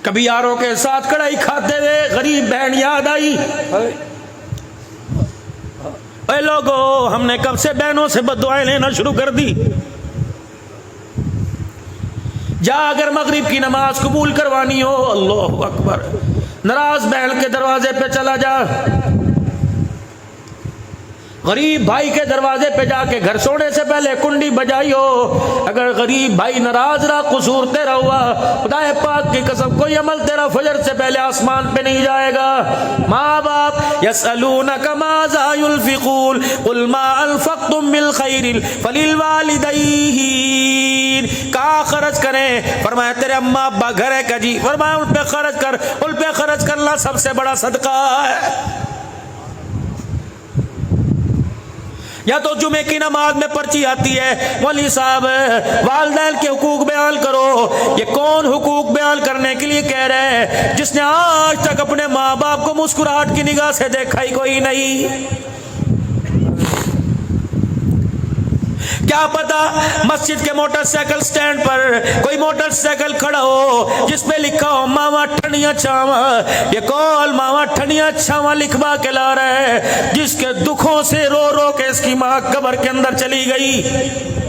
कभी यारों के साथ कढ़ाई खाते हुए गरीब बहन याद आई, अरे लोगो हमने कब से बहनों से बददुआएं लेना शुरू कर दी। जा अगर मगरिब की नमाज कबूल करवानी हो, अल्लाह अकबर, नाराज बहन के दरवाजे पे चला जा, गरीब भाई के दरवाजे पे जाके घर सोने से पहले कुंडी बजाई हो। अगर गरीब भाई नाराज रहा, कसूर तेरा हुआ, खुदाए पाक की कसम कोई अमल तेरा फजर से पहले आसमान पे नहीं जाएगा। माँ बाप यसअलूनका माज़ा युनफ़िक़ून क़ुल मा अनफ़क़्तुम मिन ख़ैरिन फ़लिल वालिदैन। कहाँ खर्च करें? फरमाया तेरे अम्मा अब्बा घर है जी, फरमाया उन पे खर्च कर, उन पे खर्च करना सबसे बड़ा सदका है। या तो जुमे की नमाज में पर्ची आती है, मौलवी साहब वालिदैन के हुकूक बयान करो। ये कौन हुकूक बयान करने के लिए कह रहे हैं? जिसने आज तक अपने माँ बाप को मुस्कुराहट की निगाह से देखा ही कोई नहीं। क्या पता मस्जिद के मोटरसाइकिल स्टैंड पर कोई मोटरसाइकिल खड़ा हो जिसपे लिखा हो मामा ठनिया छावा। ये कौन मामा ठनिया छावा लिखवा के ला रहा है, जिसके दुखों से रो रो के इसकी माँ कब्र के अंदर चली गई।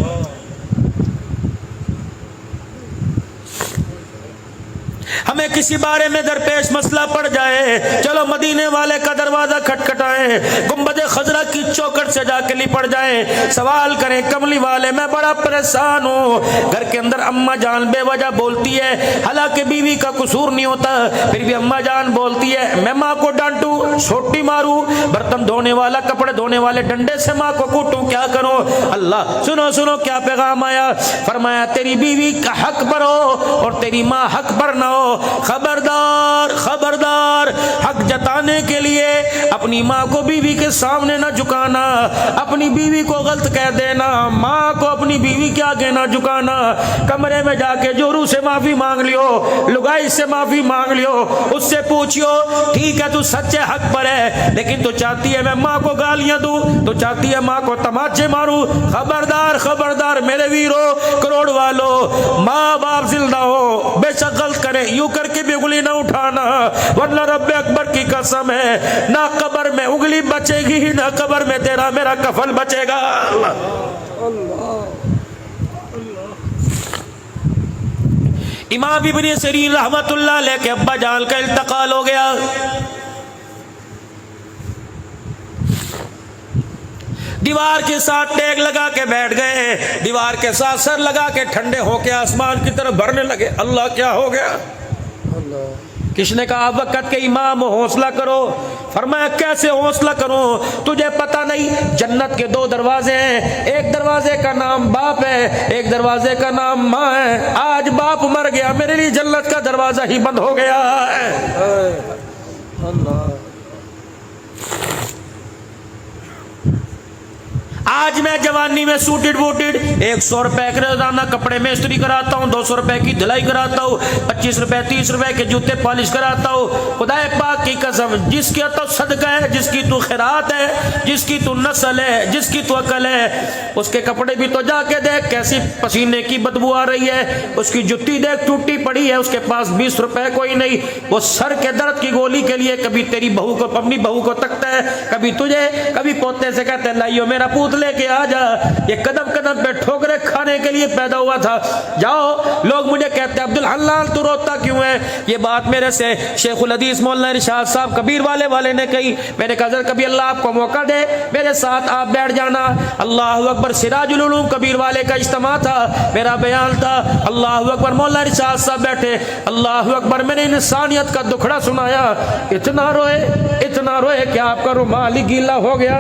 हमें किसी बारे में दरपेश मसला पड़ जाए, चलो मदीने वाले का दरवाजा खटखटाएं, गुंबद खजरा की चौखट से जाके लिपट जाएं, सवाल करें कमली वाले मैं बड़ा परेशान हूँ। घर के अंदर अम्मा जान बेवजह बोलती है, हालांकि बीवी का कसूर नहीं होता, फिर भी अम्मा जान बोलती है मैं माँ को डांटू, छोटी मारू, बर्तन धोने वाला कपड़े धोने वाले डंडे से माँ को कूटूं, क्या करूं? अल्लाह सुनो सुनो क्या पैगाम आया। फरमाया तेरी बीवी का हक पर हो और तेरी माँ हक पर ना हो। खबरदार खबरदार, हक जताने के लिए अपनी माँ को बीवी के सामने ना झुकाना, अपनी बीवी को गलत कह देना, माँ को अपनी बीवी के आगे ना झुकाना। कमरे में जाके जोरू से माफी मांग लियो, लुगाई से माफी मांग लियो, उससे पूछियो ठीक है तू सच्चे हक पर है, लेकिन तू चाहती है मैं माँ को गालियां दूं, तू चाहती है माँ को तमाचे मारूं। खबरदार खबरदार मेरे वीरों करोड़ वालों, माँ बाप जिंदा हो बेशक गलत करे, यूं करके भी उंगली ना उठाना, वरना रब्बे अकबर की कसम है ना कब्र में उंगली बचेगी ही ना कब्र में तेरा मेरा कफन बचेगा। इमाम इब्न सीरीन रहमतुल्लाह अलैह के अब्बा जान का इंतकाल हो गया। दीवार के साथ टेक लगा के बैठ गए, दीवार के साथ सर लगा के ठंडे होके आसमान की तरफ भरने लगे। अल्लाह क्या हो गया? किसने कहा वक़्त के इमाम हौसला करो? फरमाया कैसे हौसला करूं? तुझे पता नहीं जन्नत के दो दरवाजे हैं, एक दरवाजे का नाम बाप है, एक दरवाजे का नाम माँ है। आज बाप मर गया, मेरे लिए जन्नत का दरवाजा ही बंद हो गया है। अल्लाह आज मैं जवानी में सूटेड बूटेड 100 रुपए के रोजाना कपड़े में इस्त्री कराता हूँ, 200 रुपए की धुलाई कराता हूँ, 25 रुपए 30 रुपए के जूते पॉलिश कराता हूँ। खुदाए पाक की कसम जिसकी तो सदका है, जिसकी तो खैरात है, जिसकी तो नस्ल है, जिसकी तो अकल है, उसके कपड़े भी तो जाके देख कैसी पसीने की बदबू आ रही है, उसकी जुत्ती देख टूटी पड़ी है, उसके पास 20 रुपए कोई नहीं, वो सर के दर्द की गोली के लिए कभी तेरी बहू को अपनी बहू को तकता है, कभी तुझे, कभी पोते से कहते हैं लाइयो मेरा पूत लेके आ जा। ये कदम कदम पे ठोकरे खाने के लिए पैदा हुआ था। जाओ लोग मुझे कहते हैं अब्दुल हन्नान तू रोता क्यों है? ये बात मेरे से शेखुल हदीस मौलाना इरशाद साहब कबीर वाले ने कही। मैंने कहा कभी अल्लाह आपको मौका दे मेरे साथ आप बैठ जाना। अल्लाह अकबर सिराजुल उलूम कबीर वाले का इज्तिमा था, मेरा बयान था। अल्लाह अकबर मौलाना इरशाद साहब बैठे, अल्लाह अकबर मैंने इंसानियत का दुखड़ा सुनाया। इतना रोए कि आपका रुमाल ही गीला हो गया।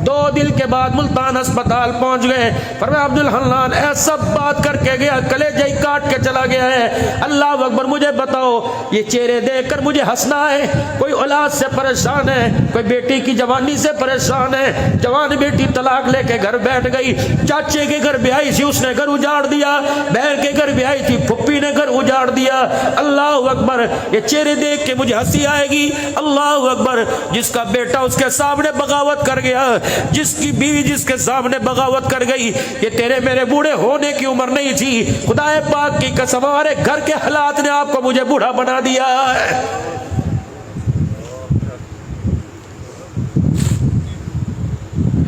2 दिन के बाद मुल्तान अस्पताल पहुंच गए। फरमाया अब्दुल हन्नान ऐसा बात करके गया, कलेजा ही काट के चला गया है। अल्लाह अकबर मुझे बताओ ये चेहरे देखकर मुझे हंसना है? कोई औलाद से परेशान है, कोई बेटी की जवानी से परेशान है, जवान बेटी तलाक लेके घर बैठ गई, चाचे के घर ब्याही थी उसने घर उजाड़ दिया, बहन के घर ब्याही थी फुप्पी ने घर उजाड़ दिया। अल्लाह अकबर ये चेहरे देख के मुझे हंसी आएगी। अल्लाह अकबर जिसका बेटा उसके सामने बगावत कर गया, जिसकी बीवी जिसके सामने बगावत कर गई, ये तेरे मेरे बूढ़े होने की उम्र नहीं थी। खुदाए पाक की कसम हमारे घर के हालात ने आपको मुझे बूढ़ा बना दिया है।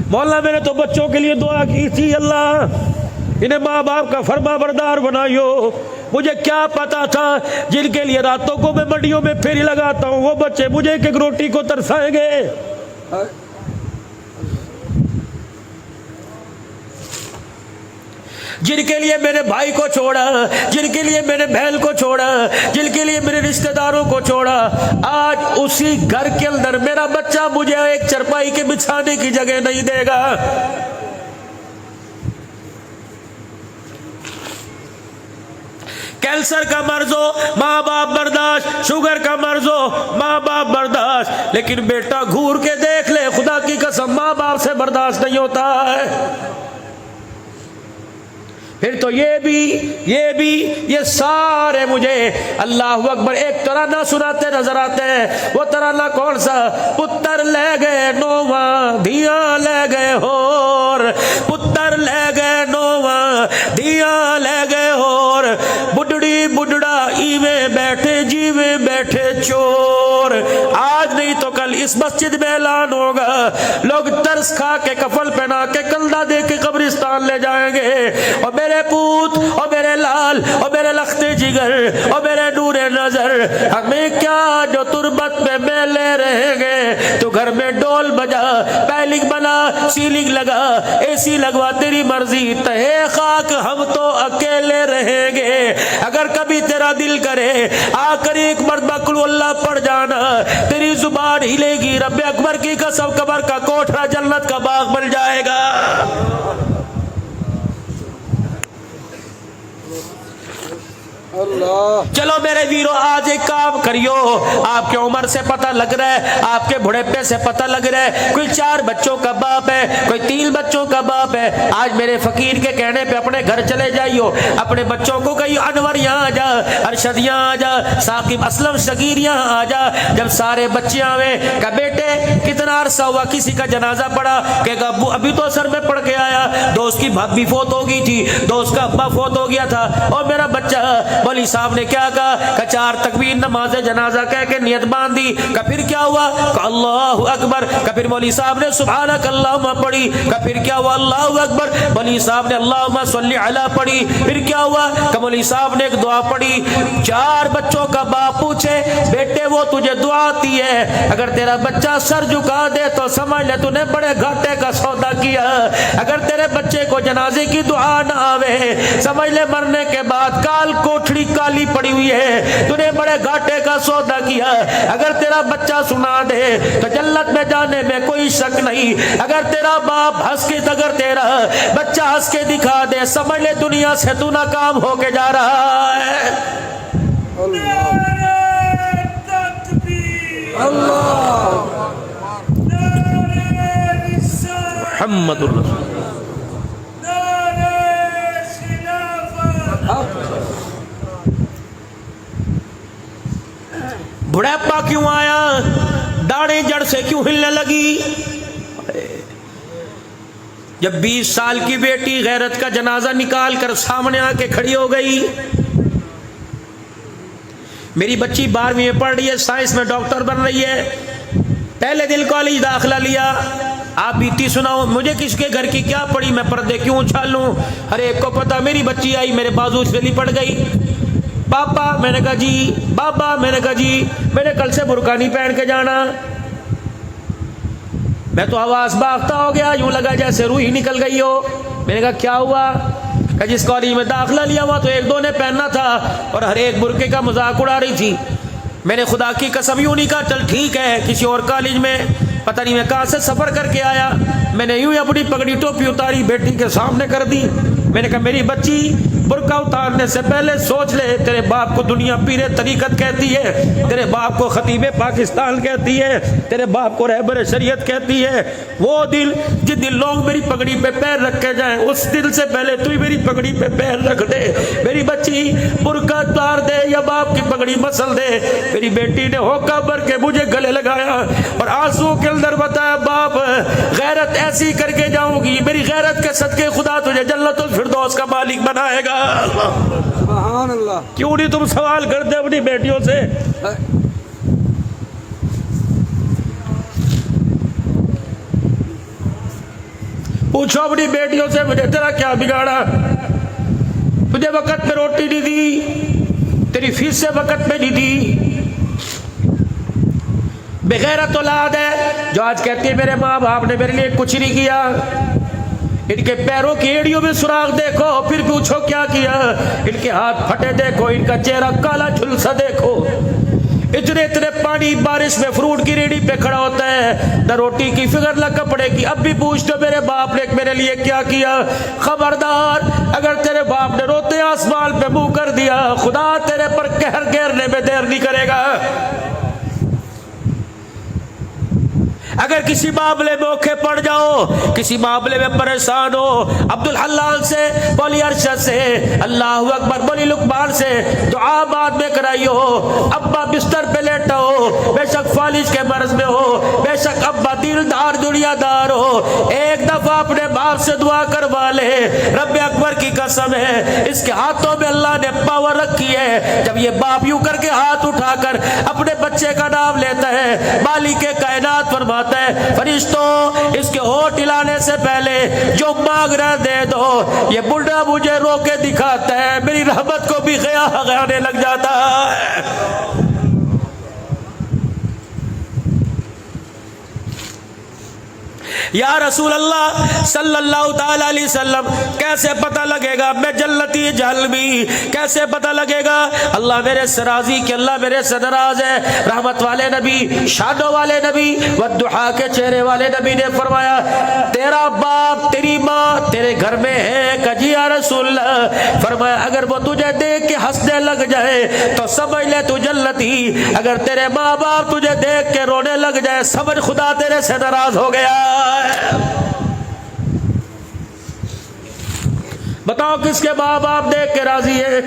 मौला मैंने तो बच्चों के लिए दुआ की थी, अल्लाह इन्हें माँ बाप का फरमा बरदार बनाइयो। मुझे क्या पता था जिनके लिए रातों को मैं मंडियों में फेरी लगाता हूँ वो बच्चे मुझे एक एक रोटी को तरसाएंगे। जिनके लिए मेरे भाई को छोड़ा, जिनके लिए मेरे बहन को छोड़ा, जिनके लिए मेरे रिश्तेदारों को छोड़ा, आज उसी घर के अंदर मेरा बच्चा मुझे एक चरपाई के बिछाने की जगह नहीं देगा। कैंसर का मर्ज हो माँ बाप बर्दाश्त, शुगर का मर्ज हो माँ बाप बर्दाश्त, लेकिन बेटा घूर के देख ले, खुदा की कसम माँ बाप से बर्दाश्त नहीं होता है। फिर तो ये सारे मुझे अल्लाह अकबर एक तराना सुनाते नजर आते हैं। वो तराना कौन सा? पुत्र ले गए नोवा धिया ले गए होर, पुत्र ले गए नोवा धिया ले गए होर, बुढ़ड़ी बुढ़ड़ा ईवे बैठे जीवे बैठे चोर। आज नहीं तो कल इस मस्जिद में ऐलान होगा, लोग तरस खा के कफल पहना के कंधा दे के कब्रिस्तान ले जाएंगे। और मेरे पूत और मेरे लाल और मेरे लखते जिगर और मेरे नूरे नजर, हमें क्या जो तुरबत में मेले रहेंगे। तो घर में डोल बजा, पैलिंग बना, सीलिंग लगा, एसी लगवा, तेरी मर्जी, तहे खाक हम तो अकेले रहेंगे। अगर कभी तेरा दिल करे आकर एक मर्तबा कुल अल्लाह पढ़ जाना, तेरी जुबान हिलेगी, रब्बे अकबर की कसम कब्र का कोठरा जन्नत का बाग बन जाएगा। चलो मेरे वीरों, आज एक काम करियो, आपके उम्र से पता लग रहा है, आपके बुढ़ेपे से पता लग रहा है, कोई 4 बच्चों का बाप है, कोई 3 बच्चों का बाप है। आज मेरे फकीर के कहने पे अपने घर चले जाइयो, अपने बच्चों को कहियो अनवर यहाँ आ जा, अरशद यहाँ आ जा, साकिब असलम शकीर यहाँ आ जा। जब सारे बच्चे आवे, कहा बेटे कितना अरसा हुआ किसी का जनाजा पड़ा? कहेगा अभी तो असर में पढ़ के आया, दोस्त की भाभी फोत हो गई थी, दोस्त का अब्बा फोत हो गया था। और मेरा बच्चा, मौलवी साहब ने क्या कहा? 4 तकबीर नमाज जनाजा कह के नियत बांधी। का फिर क्या हुआ? अल्लाहु अकबर। का फिर मौलवी साहब ने सुभानक अल्लाहुम्मा पढ़ी। का फिर क्या हुआ? अल्लाहु अकबर। मौलवी साहब ने अल्लाहुम्मा सल्ली अला पढ़ी। फिर क्या हुआ? का मौलवी साहब ने एक दुआ पढ़ी। 4 बच्चों का बाप पूछे, बेटे वो तुझे दुआ आती है? अगर तेरा बच्चा सर झुका दे तो समझ ले तूने बड़े घाटे का सौदा किया। अगर तेरे बच्चे को जनाजे की दुआ ना आवे, समझ ले मरने के बाद काल कोठड़ी काली पड़ी हुई है, तूने बड़े घाटे का सौदा किया। अगर तेरा बच्चा सुना दे तो जन्नत में जाने में कोई शक नहीं। अगर तेरा बाप हंस के, अगर तेरा बच्चा हंस के दिखा दे, समझ ले दुनिया से तू नाकाम होके जा रहा है। बुढ़ापा क्यों आया? दाढ़ी जड़ से क्यों हिलने लगी? जब 20 साल की बेटी गैरत का जनाजा निकाल कर सामने आके खड़ी हो गई। मेरी बच्ची 12वीं में पढ़ रही है, साइंस में डॉक्टर बन रही है, पहले दिन कॉलेज दाखिला लिया। आप बीती सुनाओ, मुझे किसके घर की क्या पड़ी, मैं पर्दे क्यों उछालूं? हर एक को पता। मेरी बच्ची आई, मेरे बाजू से लिपट गई। पापा, मैंने कहा जी। बाबा, मैंने कहा जी, मैंने कल से बुर्का नहीं पहन के जाना। मैं तो आवाज भागता हो गया, यूं लगा जैसे रूह ही निकल गई हो। मैंने कहा क्या हुआ? कहा जिस कॉलेज में दाखिला लिया हुआ तो 1-2 ने पहनना था और हर एक बुर्के का मजाक उड़ा रही थी। मैंने खुदा की कसम यूं नहीं कहा चल ठीक है, किसी और कॉलेज में पता नहीं मैं कहाँ से सफर करके आया। मैंने यूं ही अपनी पगड़ी टोपी उतारी, बेटी के सामने कर दी। मैंने कहा मेरी बच्ची, बुर्का उतारने से पहले सोच ले, तेरे बाप को दुनिया पीरे तरीकत कहती है, तेरे बाप को खतीबे पाकिस्तान कहती है, तेरे बाप को रहबर शरीयत कहती है। वो दिल जिस दिन लोग मेरी पगड़ी पे पैर रख के जाएं, उस दिल से पहले तू ही मेरी पगड़ी पे पैर रख दे। मेरी बच्ची बुर्का उतार दे या बाप की पगड़ी मसल दे। मेरी बेटी ने होका भर के मुझे गले लगाया और आंसू के अंदर बताया, बाप गैरत ऐसी करके जाऊंगी, मेरी गैरत के सदके खुदा तुझे जन्नतुल फिरदौस का मालिक बनाएगा। सुभान अल्लाह। क्यों नहीं तुम सवाल करते अपनी बेटियों से? पूछो अपनी बेटियों से, मुझे तेरा क्या बिगाड़ा? तुझे वक्त पे रोटी नहीं दी, तेरी फीस से वक्त पे नहीं दी। बेगैरत औलाद है जो आज कहती है मेरे माँ बाप ने मेरे लिए कुछ नहीं किया। इनके पैरों की एड़ियों में सुराख देखो, फिर पूछो क्या किया। इनके हाथ फटे देखो, इनका चेहरा काला झुलसा देखो। इतने इतने पानी बारिश में फ्रूट की रेडी पे खड़ा होता है, न रोटी की फिक्र न कपड़े की। अब भी पूछ दो मेरे बाप ने मेरे लिए क्या किया। खबरदार, अगर तेरे बाप ने रोते आसमान पे मुंह कर दिया, खुदा तेरे पर कहर घेरने में देर नहीं करेगा। अगर किसी मामले में औखे पड़ जाओ, किसी मामले में परेशान हो, अब्दुल हल्लाल से, बोली अरशद से, अल्लाहु अकबर, बोली लुकमान से दुआ बाद में कराइयो। अब्बा बिस्तर पे लेटा हो, बेशक फालिज के मर्ज में हो, बेशक अब्बा दिलदार दुनियादार हो, एक दफा अपने बाप से दुआ करवा ले। रब्बे अकबर की कसम है, इसके हाथों में अल्लाह ने पावर रखी है। जब ये बाप यूं करके हाथ उठाकर अपने बच्चे का नाम लेता है, मालिक के कायनात फरमाता है, फरिश्तों इसके होठ हिलाने से पहले जो मांग रहे दे दो। ये बुढ़ा मुझे रोके दिखाता है, मेरी रहमत को भी गयाने लग जाता है। या रसूल अल्लाह सल्लल्लाहु ताला अलैहि वसल्लम, कैसे पता लगेगा मैं जन्नती जहलमी? कैसे पता लगेगा? अल्लाह मेरे से राजी कि अल्लाह मेरे से नाराज है। रहमत वाले नबी, शानों वाले नबी, वद्दुहा के चेहरे वाले नबी ने फरमाया, तेरा बाप तेरी माँ तेरे घर में है? कजी या रसूल अल्लाह। फरमाया, अगर वो तुझे देख के हंसने लग जाए तो समझ ले तू जन्नती। अगर तेरे माँ बाप तुझे देख के रोने लग जाए, समझ खुदा तेरे से नाराज हो गया। बताओ किसके माँ बाप देख के राजी है?